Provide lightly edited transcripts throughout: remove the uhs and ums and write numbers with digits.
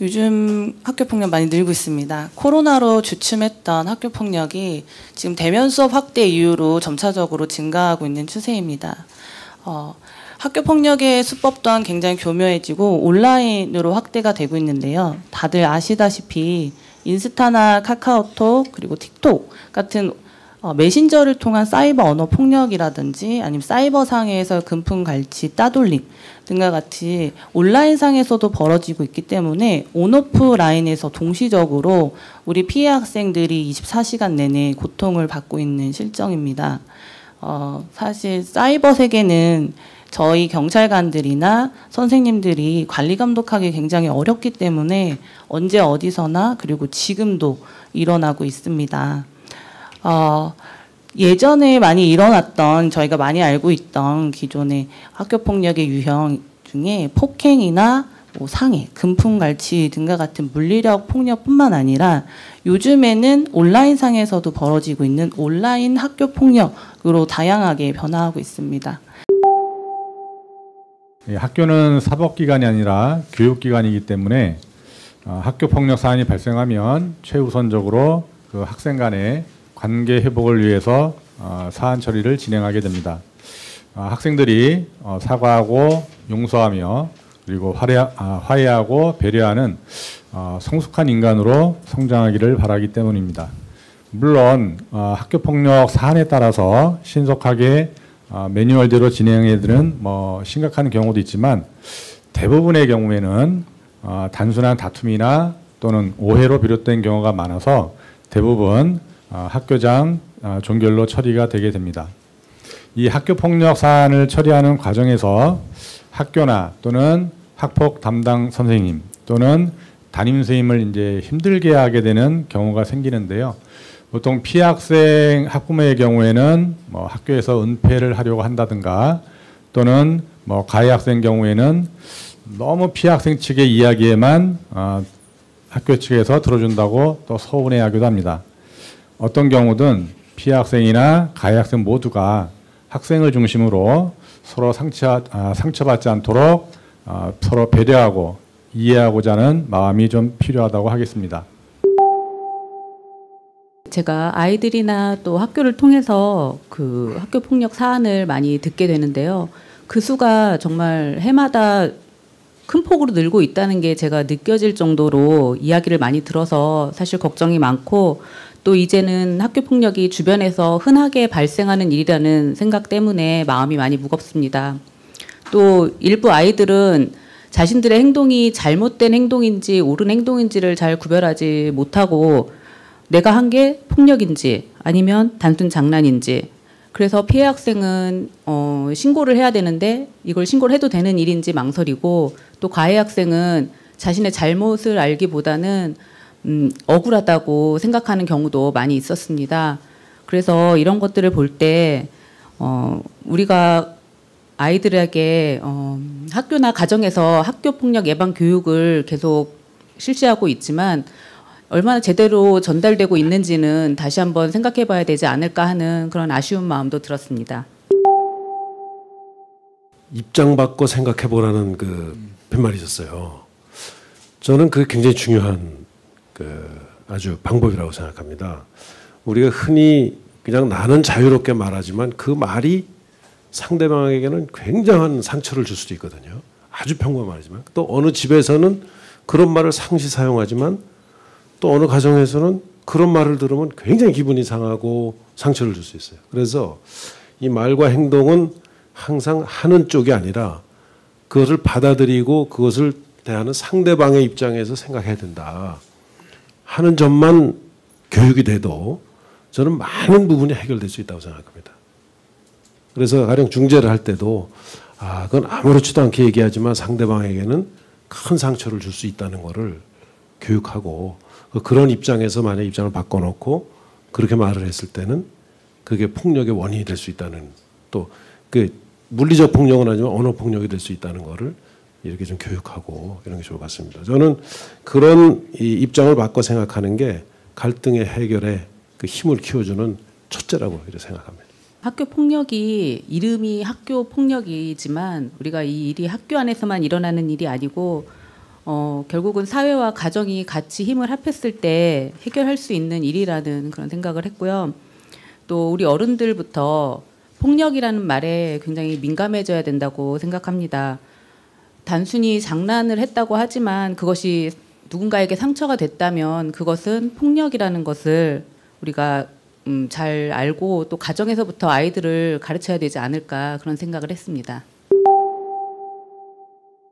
요즘 학교폭력 많이 늘고 있습니다. 코로나로 주춤했던 학교폭력이 지금 대면 수업 확대 이후로 점차적으로 증가하고 있는 추세입니다. 학교폭력의 수법 또한 굉장히 교묘해지고 온라인으로 확대가 되고 있는데요. 다들 아시다시피 인스타나 카카오톡 그리고 틱톡 같은 메신저를 통한 사이버 언어 폭력이라든지 아니면 사이버상에서 금품갈취, 따돌림 등과 같이 온라인상에서도 벌어지고 있기 때문에 온오프 라인에서 동시적으로 우리 피해 학생들이 24시간 내내 고통을 받고 있는 실정입니다. 사실 사이버 세계는 저희 경찰관들이나 선생님들이 관리 감독하기 굉장히 어렵기 때문에 언제 어디서나 그리고 지금도 일어나고 있습니다. 예전에 많이 일어났던 저희가 많이 알고 있던 기존의 학교폭력의 유형 중에 폭행이나 상해, 금품갈취 등과 같은 물리력 폭력뿐만 아니라 요즘에는 온라인상에서도 벌어지고 있는 온라인 학교폭력으로 다양하게 변화하고 있습니다. 학교는 사법기관이 아니라 교육기관이기 때문에 학교폭력 사안이 발생하면 최우선적으로 그 학생 간의 관계 회복을 위해서 사안 처리를 진행하게 됩니다. 학생들이 사과하고 용서하며 그리고 화해하고 배려하는 성숙한 인간으로 성장하기를 바라기 때문입니다. 물론 학교폭력 사안에 따라서 신속하게 매뉴얼대로 진행해야 되는 심각한 경우도 있지만 대부분의 경우에는 단순한 다툼이나 또는 오해로 비롯된 경우가 많아서 대부분 학교장 종결로 처리가 되게 됩니다. 이 학교폭력 사안을 처리하는 과정에서 학교나 또는 학폭 담당 선생님 또는 담임 선생님을 이제 힘들게 하게 되는 경우가 생기는데요. 보통 피해 학생 학부모의 경우에는 학교에서 은폐를 하려고 한다든가 또는 가해 학생 경우에는 너무 피해 학생 측의 이야기에만 학교 측에서 들어준다고 또 서운해하기도 합니다. 어떤 경우든 피해 학생이나 가해 학생 모두가 학생을 중심으로 서로 상처받지 않도록 서로 배려하고 이해하고자 하는 마음이 좀 필요하다고 하겠습니다. 제가 아이들이나 또 학교를 통해서 그 학교 폭력 사안을 많이 듣게 되는데요. 그 수가 정말 해마다 큰 폭으로 늘고 있다는 게 제가 느껴질 정도로 이야기를 많이 들어서 사실 걱정이 많고 또 이제는 학교 폭력이 주변에서 흔하게 발생하는 일이라는 생각 때문에 마음이 많이 무겁습니다. 또 일부 아이들은 자신들의 행동이 잘못된 행동인지 옳은 행동인지를 잘 구별하지 못하고 내가 한 게 폭력인지 아니면 단순 장난인지 그래서 피해 학생은 신고를 해야 되는데 이걸 신고를 해도 되는 일인지 망설이고 또 가해 학생은 자신의 잘못을 알기보다는 억울하다고 생각하는 경우도 많이 있었습니다. 그래서 이런 것들을 볼 때 우리가 아이들에게 학교나 가정에서 학교폭력 예방 교육을 계속 실시하고 있지만 얼마나 제대로 전달되고 있는지는 다시 한번 생각해 봐야 되지 않을까 하는 그런 아쉬운 마음도 들었습니다. 입장 바꿔 생각해 보라는 그 팻말이 있었어요. 저는 그게 굉장히 중요한 아주 방법이라고 생각합니다. 우리가 흔히 그냥 나는 자유롭게 말하지만 그 말이 상대방에게는 굉장한 상처를 줄 수도 있거든요. 아주 평범하지만 또 어느 집에서는 그런 말을 상시 사용하지만 또 어느 가정에서는 그런 말을 들으면 굉장히 기분이 상하고 상처를 줄 수 있어요. 그래서 이 말과 행동은 항상 하는 쪽이 아니라 그것을 받아들이고 그것을 대하는 상대방의 입장에서 생각해야 된다 하는 점만 교육이 돼도 저는 많은 부분이 해결될 수 있다고 생각합니다. 그래서 가령 중재를 할 때도 그건 아무렇지도 않게 얘기하지만 상대방에게는 큰 상처를 줄 수 있다는 거를 교육하고 그런 입장에서 만약 입장을 바꿔놓고 그렇게 말을 했을 때는 그게 폭력의 원인이 될 수 있다는 또 그 물리적 폭력은 아니지만 언어 폭력이 될 수 있다는 거를 이렇게 좀 교육하고 이런 게 좋을 것 같습니다. 저는 그런 이 입장을 바꿔 생각하는 게 갈등의 해결에 그 힘을 키워주는 첫째라고 이렇게 생각합니다. 학교 폭력이 이름이 학교 폭력이지만 우리가 이 일이 학교 안에서만 일어나는 일이 아니고 결국은 사회와 가정이 같이 힘을 합했을 때 해결할 수 있는 일이라는 그런 생각을 했고요. 또 우리 어른들부터 폭력이라는 말에 굉장히 민감해져야 된다고 생각합니다. 단순히 장난을 했다고 하지만 그것이 누군가에게 상처가 됐다면 그것은 폭력이라는 것을 우리가 잘 알고 또 가정에서부터 아이들을 가르쳐야 되지 않을까 그런 생각을 했습니다.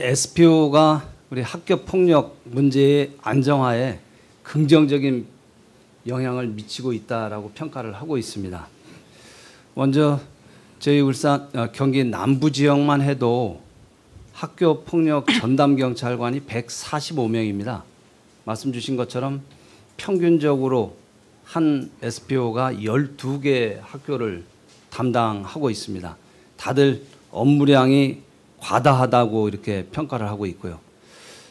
SPO가 우리 학교 폭력 문제의 안정화에 긍정적인 영향을 미치고 있다라고 평가를 하고 있습니다. 먼저 저희 울산 경기 남부 지역만 해도 학교 폭력 전담 경찰관이 145명입니다. 말씀 주신 것처럼 평균적으로 한 SPO가 12개 학교를 담당하고 있습니다. 다들 업무량이 과다하다고 이렇게 평가를 하고 있고요.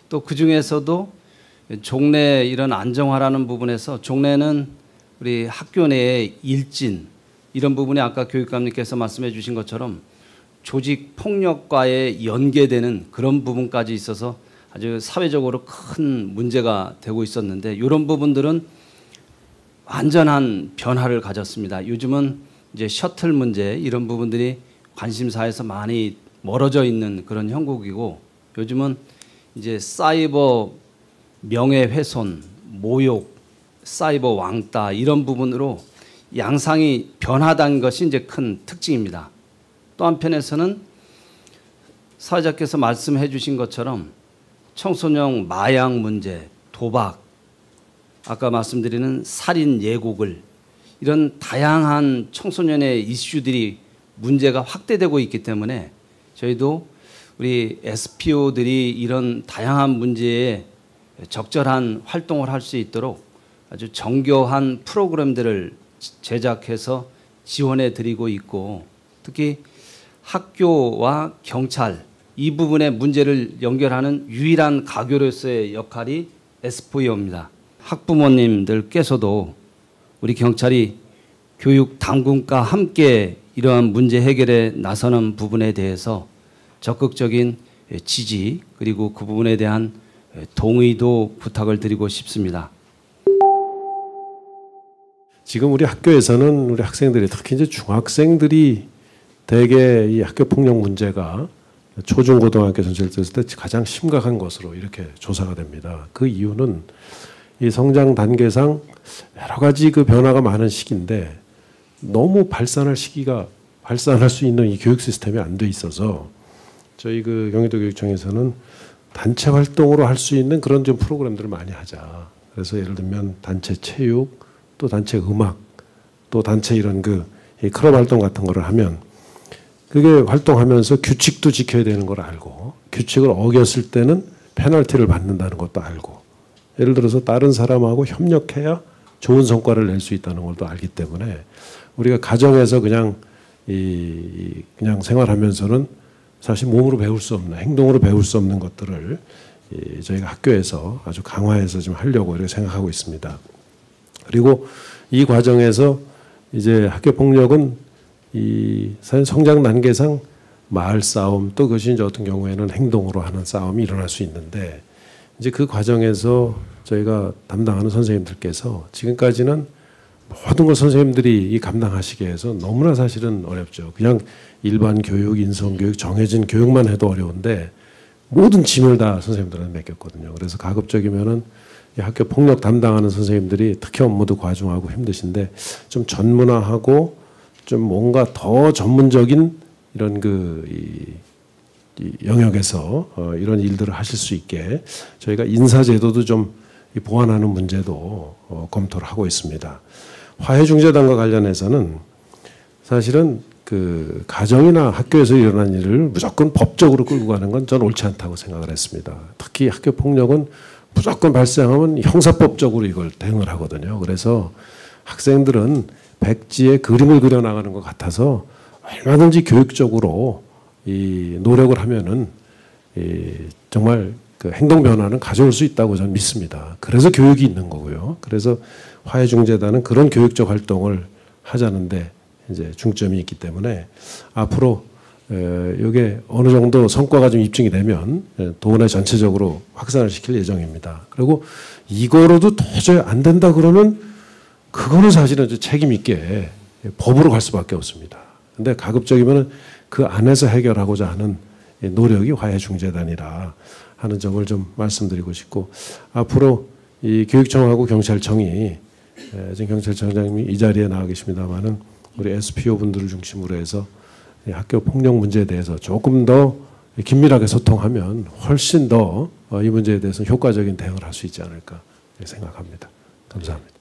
또 그중에서도 종래 이런 안정화라는 부분에서 종래는 우리 학교 내의 일진 이런 부분이 아까 교육감님께서 말씀해 주신 것처럼 조직 폭력과의 연계되는 그런 부분까지 있어서 아주 사회적으로 큰 문제가 되고 있었는데 이런 부분들은 완전한 변화를 가졌습니다. 요즘은 이제 셔틀 문제 이런 부분들이 관심사에서 많이 멀어져 있는 그런 형국이고 요즘은 이제 사이버 명예훼손, 모욕, 사이버 왕따 이런 부분으로 양상이 변화된 것이 이제 큰 특징입니다. 또 한편에서는 사회자께서 말씀해 주신 것처럼 청소년 마약 문제, 도박, 아까 말씀드리는 살인 예고글 이런 다양한 청소년의 이슈들이 문제가 확대되고 있기 때문에 저희도 우리 SPO들이 이런 다양한 문제에 적절한 활동을 할 수 있도록 아주 정교한 프로그램들을 제작해서 지원해 드리고 있고 특히 학교와 경찰 이 부분의 문제를 연결하는 유일한 가교로서의 역할이 SPO입니다. 학부모님들께서도 우리 경찰이 교육 당국과 함께 이러한 문제 해결에 나서는 부분에 대해서 적극적인 지지 그리고 그 부분에 대한 동의도 부탁을 드리고 싶습니다. 지금 우리 학교에서는 우리 학생들이 특히 이제 중학생들이 대개 이 학교 폭력 문제가 초중고등학교 전체를 했을 때 가장 심각한 것으로 이렇게 조사가 됩니다. 그 이유는 이 성장 단계상 여러 가지 그 변화가 많은 시기인데 너무 발산할 수 있는 이 교육 시스템이 안 돼 있어서 저희 그 경기도 교육청에서는 단체 활동으로 할 수 있는 그런 좀 프로그램들을 많이 하자. 그래서 예를 들면 단체 체육, 또 단체 음악, 또 단체 이런 그 클럽 활동 같은 거를 하면 그게 활동하면서 규칙도 지켜야 되는 걸 알고 규칙을 어겼을 때는 페널티를 받는다는 것도 알고 예를 들어서 다른 사람하고 협력해야 좋은 성과를 낼 수 있다는 것도 알기 때문에 우리가 가정에서 그냥 그냥 생활하면서는 사실 몸으로 배울 수 없는 행동으로 배울 수 없는 것들을 저희가 학교에서 아주 강화해서 좀 하려고 이렇게 생각하고 있습니다. 그리고 이 과정에서 이제 학교 폭력은 이 사실 성장 단계상 마을 싸움 또 그것이 이제 어떤 경우에는 행동으로 하는 싸움이 일어날 수 있는데 이제 그 과정에서 저희가 담당하는 선생님들께서 지금까지는 모든 걸 선생님들이 감당하시게 해서 너무나 사실은 어렵죠. 그냥 일반 교육, 인성교육, 정해진 교육만 해도 어려운데 모든 짐을 다 선생님들한테 맡겼거든요. 그래서 가급적이면은 이 학교 폭력 담당하는 선생님들이 특히 업무도 과중하고 힘드신데 좀 전문화하고 좀 뭔가 더 전문적인 이런 이 영역에서 이런 일들을 하실 수 있게 저희가 인사제도도 좀 보완하는 문제도 검토를 하고 있습니다. 화해중재단과 관련해서는 사실은 그 가정이나 학교에서 일어난 일을 무조건 법적으로 끌고 가는 건 전 옳지 않다고 생각을 했습니다. 특히 학교 폭력은 무조건 발생하면 형사법적으로 이걸 대응을 하거든요. 그래서 학생들은 백지에 그림을 그려나가는 것 같아서 얼마든지 교육적으로 이 노력을 하면은 정말 그 행동 변화는 가져올 수 있다고 저는 믿습니다. 그래서 교육이 있는 거고요. 그래서 화해중재단은 그런 교육적 활동을 하자는데 이제 중점이 있기 때문에 앞으로 이게 어느 정도 성과가 좀 입증이 되면 도내 전체적으로 확산을 시킬 예정입니다. 그리고 이거로도 도저히 안 된다 그러면 그거는 사실은 책임 있게 법으로 갈 수밖에 없습니다. 근데 가급적이면 그 안에서 해결하고자 하는 노력이 화해중재단이라 하는 점을 좀 말씀드리고 싶고, 앞으로 이 교육청하고 경찰청이 지금 경찰청장님이 이 자리에 나와 계십니다만은 우리 SPO 분들을 중심으로 해서 학교 폭력 문제에 대해서 조금 더 긴밀하게 소통하면 훨씬 더 이 문제에 대해서 효과적인 대응을 할 수 있지 않을까 생각합니다. 감사합니다.